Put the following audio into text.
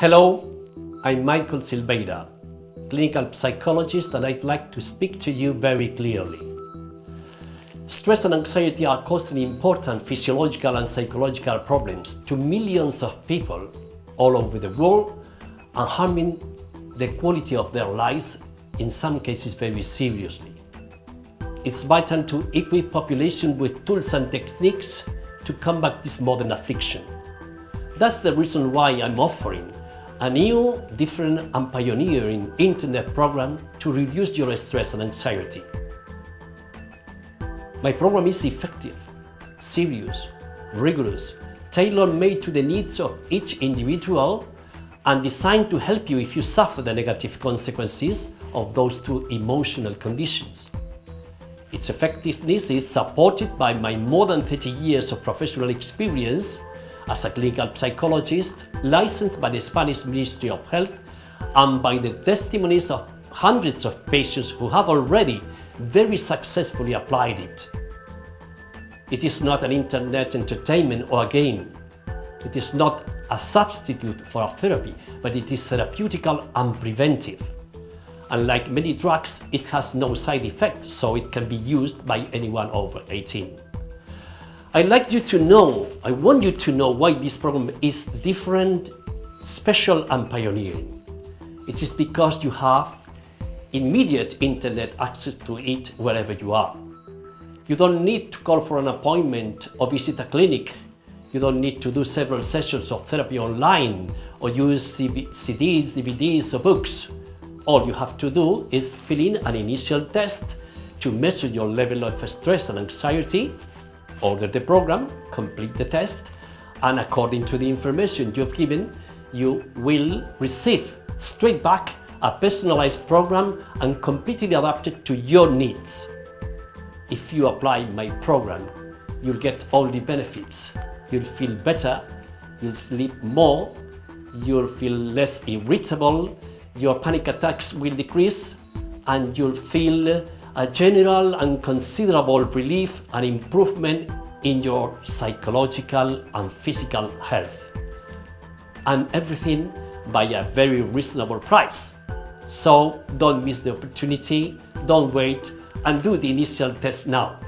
Hello, I'm Michael Silveira, clinical psychologist, and I'd like to speak to you very clearly. Stress and anxiety are causing important physiological and psychological problems to millions of people all over the world and harming the quality of their lives, in some cases very seriously. It's vital to equip population with tools and techniques to combat this modern affliction. That's the reason why I'm offering a new, different and pioneering internet program to reduce your stress and anxiety. My program is effective, serious, rigorous, tailor-made to the needs of each individual and designed to help you if you suffer the negative consequences of those two emotional conditions. Its effectiveness is supported by my more than 30 years of professional experience as a clinical psychologist licensed by the Spanish Ministry of Health and by the testimonies of hundreds of patients who have already very successfully applied it. It is not an internet entertainment or a game. It is not a substitute for a therapy, but it is therapeutical and preventive. Unlike many drugs, it has no side effects, so it can be used by anyone over 18. I want you to know why this program is different, special and pioneering. It is because you have immediate internet access to it wherever you are. You don't need to call for an appointment or visit a clinic. You don't need to do several sessions of therapy online or use CDs, DVDs or books. All you have to do is fill in an initial test to measure your level of stress and anxiety, order the program, complete the test, and according to the information you've given, you will receive straight back a personalized program and completely adapted to your needs. If you apply my program, you'll get all the benefits. You'll feel better, you'll sleep more, you'll feel less irritable, your panic attacks will decrease, and you'll feel a general and considerable relief and improvement in your psychological and physical health. And everything by a very reasonable price. So don't miss the opportunity, don't wait, and do the initial test now.